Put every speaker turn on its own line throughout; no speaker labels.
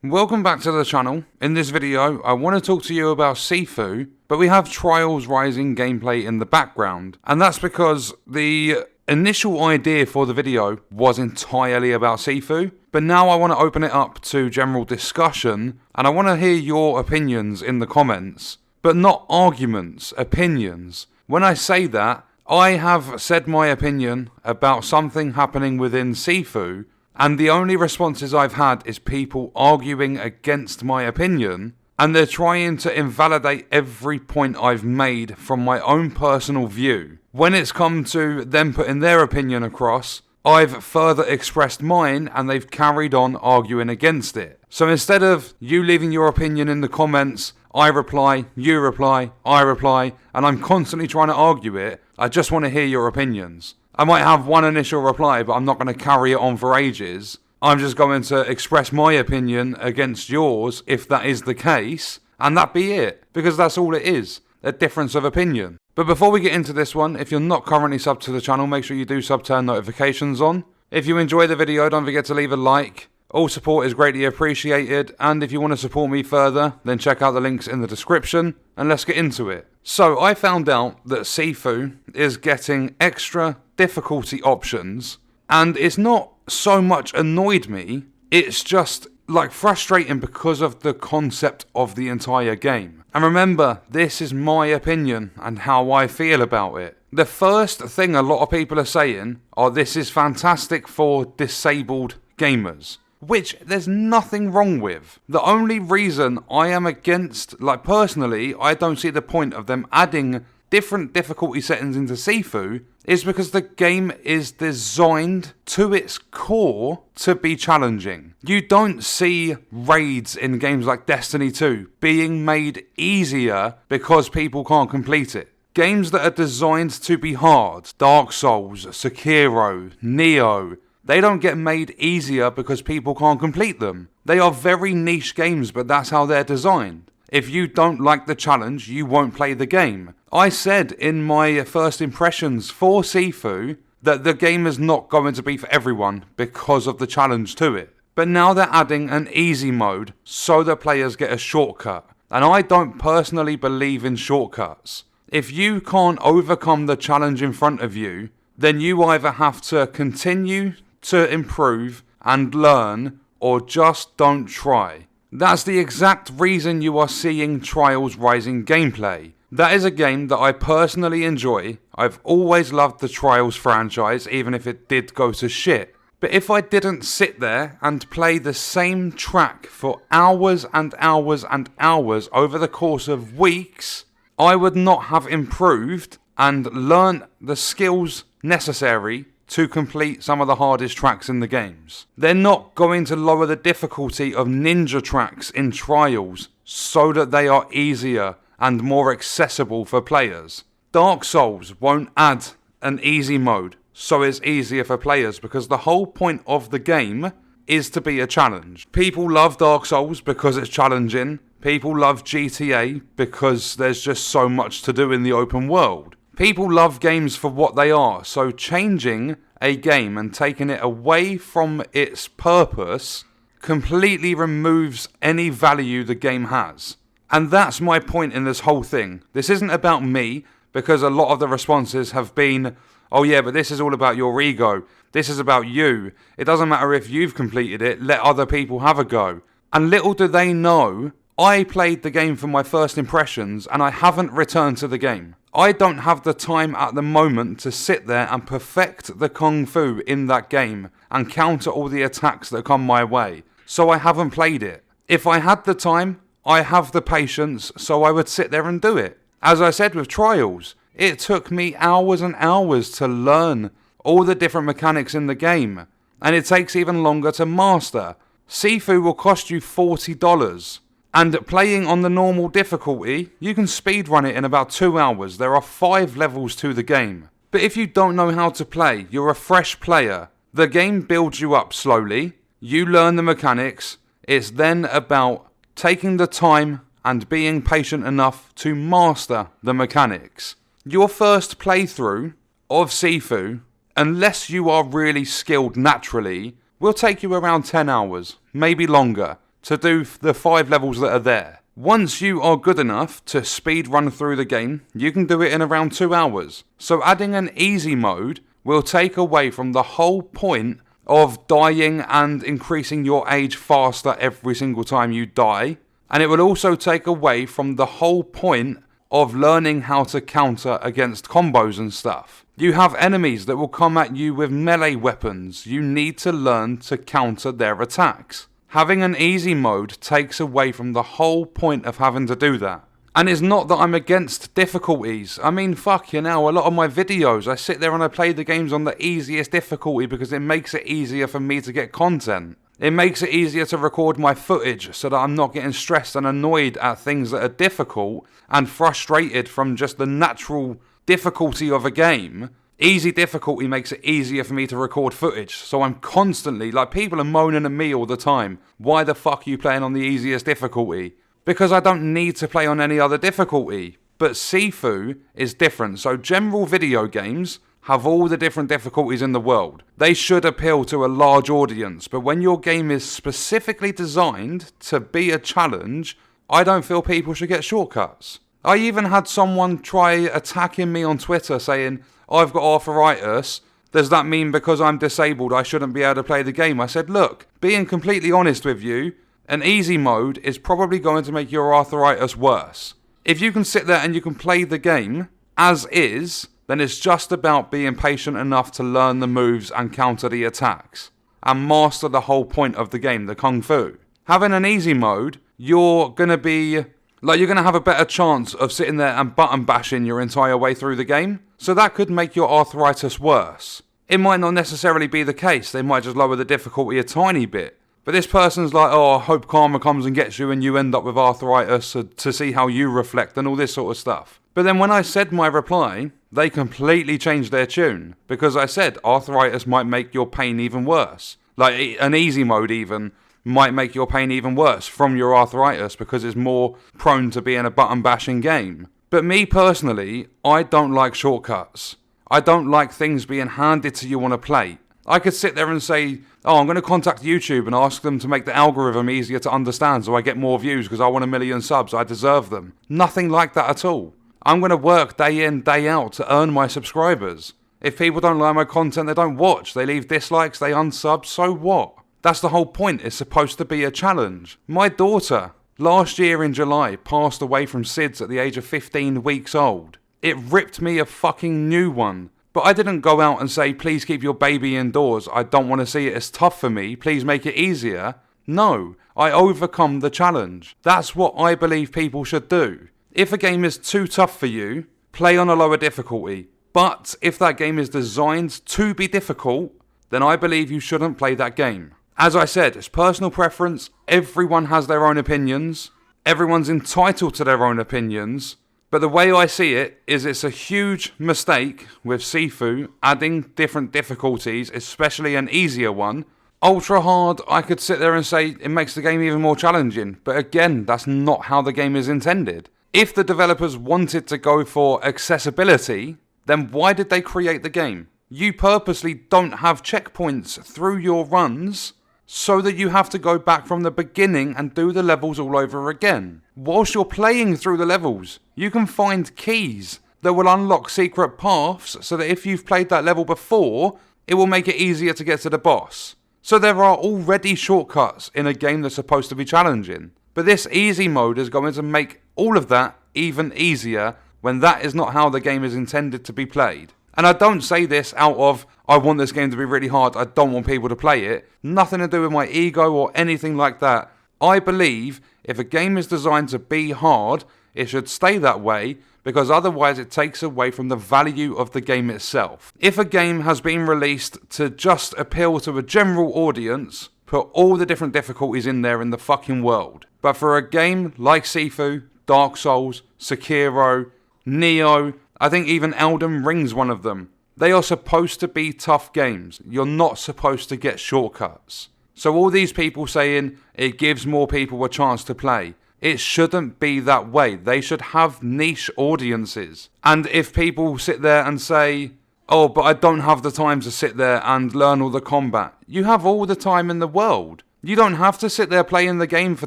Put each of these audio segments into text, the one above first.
Welcome back to the channel. In this video, I want to talk to you about Sifu, but we have Trials Rising gameplay in the background. And that's because the initial idea for the video was entirely about Sifu, but now I want to open it up to general discussion, and I want to hear your opinions in the comments, but not arguments, opinions. When I say that, I have said my opinion about something happening within Sifu, and the only responses I've had is people arguing against my opinion, and they're trying to invalidate every point I've made from my own personal view. When it's come to them putting their opinion across, I've further expressed mine, and they've carried on arguing against it. So instead of you leaving your opinion in the comments, I reply, you reply, I reply, and I'm constantly trying to argue it, I just want to hear your opinions. I might have one initial reply, but I'm not going to carry it on for ages. I'm just going to express my opinion against yours, if that is the case, and that be it, because that's all it is, a difference of opinion. But before we get into this one, if you're not currently subbed to the channel, make sure you do sub, turn notifications on. If you enjoy the video, don't forget to leave a like. All support is greatly appreciated, and if you want to support me further, then check out the links in the description, and let's get into it. So, I found out that Sifu is getting extra difficulty options, and it's not so much annoyed me, it's just like frustrating because of the concept of the entire game. And remember, this is my opinion and how I feel about it. The first thing a lot of people are saying are this is fantastic for disabled gamers, which there's nothing wrong with. The only reason I am against, personally, I don't see the point of them adding different difficulty settings into Sifu is because the game is designed to its core to be challenging. You don't see raids in games like Destiny 2 being made easier because people can't complete it. Games that are designed to be hard, Dark Souls, Sekiro, Neo, they don't get made easier because people can't complete them. They are very niche games, but that's how they're designed. If you don't like the challenge, you won't play the game. I said in my first impressions for Sifu that the game is not going to be for everyone because of the challenge to it. But now they're adding an easy mode so the players get a shortcut. And I don't personally believe in shortcuts. If you can't overcome the challenge in front of you, then you either have to continue to improve and learn, or just don't try. That's the exact reason you are seeing Trials Rising gameplay. That is a game that I personally enjoy. I've always loved the Trials franchise, even if it did go to shit. But if I didn't sit there and play the same track for hours and hours and hours over the course of weeks, I would not have improved and learned the skills necessary to complete some of the hardest tracks in the games. They're not going to lower the difficulty of ninja tracks in Trials so that they are easier and more accessible for players. Dark Souls won't add an easy mode so it's easier for players because the whole point of the game is to be a challenge. People love Dark Souls because it's challenging. People love GTA because there's just so much to do in the open world. People love games for what they are, so changing a game and taking it away from its purpose completely removes any value the game has. And that's my point in this whole thing. This isn't about me, because a lot of the responses have been, oh yeah, but this is all about your ego. This is about you. It doesn't matter if you've completed it, let other people have a go. And little do they know, I played the game for my first impressions and I haven't returned to the game. I don't have the time at the moment to sit there and perfect the Kung Fu in that game and counter all the attacks that come my way. So I haven't played it. If I had the time, I have the patience, so I would sit there and do it. As I said with Trials, it took me hours and hours to learn all the different mechanics in the game. And it takes even longer to master. Sifu will cost you $40. And playing on the normal difficulty, you can speedrun it in about 2 hours. There are 5 levels to the game. But if you don't know how to play, you're a fresh player. The game builds you up slowly. You learn the mechanics. It's then about taking the time and being patient enough to master the mechanics. Your first playthrough of Sifu, unless you are really skilled naturally, will take you around 10 hours, maybe longer. to do the 5 levels that are there. Once you are good enough to speed run through the game, you can do it in around 2 hours. So adding an easy mode will take away from the whole point of dying and increasing your age faster every single time you die. And it will also take away from the whole point of learning how to counter against combos and stuff. You have enemies that will come at you with melee weapons. You need to learn to counter their attacks. Having an easy mode takes away from the whole point of having to do that. And it's not that I'm against difficulties. I mean, fucking hell, a lot of my videos, I sit there and I play the games on the easiest difficulty because it makes it easier for me to get content. It makes it easier to record my footage so that I'm not getting stressed and annoyed at things that are difficult and frustrated from just the natural difficulty of a game. Easy difficulty makes it easier for me to record footage, so I'm constantly, like, people are moaning at me all the time. Why the fuck are you playing on the easiest difficulty? Because I don't need to play on any other difficulty. But Sifu is different, so general video games have all the different difficulties in the world. They should appeal to a large audience, but when your game is specifically designed to be a challenge, I don't feel people should get shortcuts. I even had someone try attacking me on Twitter saying, I've got arthritis, does that mean because I'm disabled I shouldn't be able to play the game? I said, look, being completely honest with you, an easy mode is probably going to make your arthritis worse. If you can sit there and you can play the game as is, then it's just about being patient enough to learn the moves and counter the attacks, and master the whole point of the game, the Kung Fu. Having an easy mode, you're going to have a better chance of sitting there and button bashing your entire way through the game, so that could make your arthritis worse. It might not necessarily be the case, they might just lower the difficulty a tiny bit. But this person's like, oh, I hope karma comes and gets you and you end up with arthritis to see how you reflect and all this sort of stuff. But then when I said my reply, they completely changed their tune, because I said arthritis might make your pain even worse. Like, an easy mode even might make your pain even worse from your arthritis because it's more prone to being a button bashing game. But me personally, I don't like shortcuts. I don't like things being handed to you on a plate. I could sit there and say, oh, I'm going to contact YouTube and ask them to make the algorithm easier to understand so I get more views because I want 1 million subs, I deserve them. Nothing like that at all. I'm going to work day in, day out to earn my subscribers. If people don't like my content, they don't watch. They leave dislikes, they unsub, so what? That's the whole point. It's supposed to be a challenge. My daughter, last year in July, passed away from SIDS at the age of 15 weeks old. It ripped me a fucking new one. But I didn't go out and say, please keep your baby indoors. I don't want to see it. It's tough for me. Please make it easier. No, I overcome the challenge. That's what I believe people should do. If a game is too tough for you, play on a lower difficulty. But if that game is designed to be difficult, then I believe you shouldn't play that game. As I said, it's personal preference. Everyone has their own opinions. Everyone's entitled to their own opinions. But the way I see it is it's a huge mistake with Sifu adding different difficulties, especially an easier one. Ultra hard, I could sit there and say it makes the game even more challenging. But again, that's not how the game is intended. If the developers wanted to go for accessibility, then why did they create the game? You purposely don't have checkpoints through your runs so that you have to go back from the beginning and do the levels all over again. Whilst you're playing through the levels, you can find keys that will unlock secret paths so that if you've played that level before, it will make it easier to get to the boss. So there are already shortcuts in a game that's supposed to be challenging. But this easy mode is going to make all of that even easier when that is not how the game is intended to be played. And I don't say this out of, I want this game to be really hard, I don't want people to play it. Nothing to do with my ego or anything like that. I believe if a game is designed to be hard, it should stay that way, because otherwise it takes away from the value of the game itself. If a game has been released to just appeal to a general audience, put all the different difficulties in there in the fucking world. But for a game like Sifu, Dark Souls, Sekiro, Neo, I think even Elden Ring's one of them. They are supposed to be tough games. You're not supposed to get shortcuts. So all these people saying it gives more people a chance to play, it shouldn't be that way. They should have niche audiences. And if people sit there and say, oh, but I don't have the time to sit there and learn all the combat. You have all the time in the world. You don't have to sit there playing the game for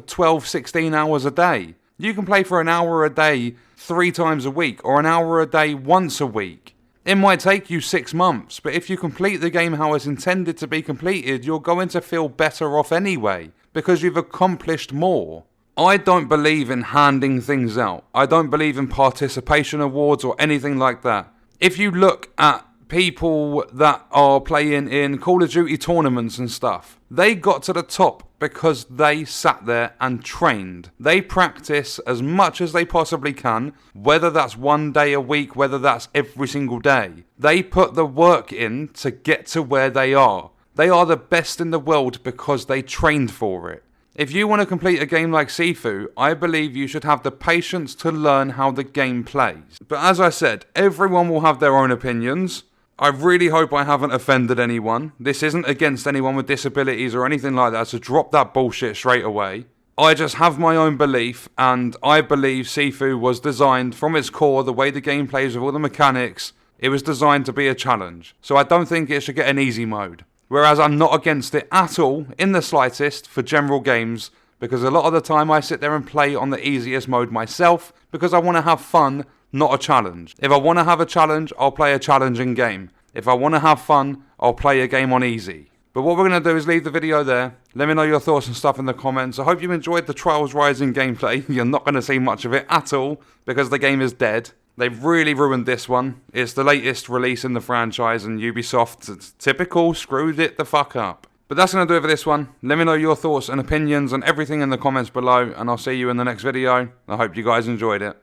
12, 16 hours a day. You can play for an hour a day 3 times a week, or an hour a day once a week. It might take you 6 months, but if you complete the game how it's intended to be completed, you're going to feel better off anyway, because you've accomplished more. I don't believe in handing things out. I don't believe in participation awards or anything like that. If you look at people that are playing in Call of Duty tournaments and stuff, they got to the top because they sat there and trained. They practice as much as they possibly can, whether that's 1 day a week, whether that's every single day. They put the work in to get to where they are. They are the best in the world because they trained for it. If you want to complete a game like Sifu, I believe you should have the patience to learn how the game plays. But as I said, everyone will have their own opinions. I really hope I haven't offended anyone. This isn't against anyone with disabilities or anything like that, so drop that bullshit straight away. I just have my own belief, and I believe Sifu was designed from its core, the way the game plays with all the mechanics, it was designed to be a challenge. So I don't think it should get an easy mode. Whereas I'm not against it at all, in the slightest, for general games, because a lot of the time I sit there and play on the easiest mode myself, because I want to have fun, not a challenge. If I want to have a challenge, I'll play a challenging game. If I want to have fun, I'll play a game on easy. But what we're going to do is leave the video there. Let me know your thoughts and stuff in the comments. I hope you enjoyed the Trials Rising gameplay. You're not going to see much of it at all, because the game is dead. They've really ruined this one. It's the latest release in the franchise, and Ubisoft, it's typical, screwed it the fuck up. But that's going to do it for this one. Let me know your thoughts and opinions and everything in the comments below, and I'll see you in the next video. I hope you guys enjoyed it.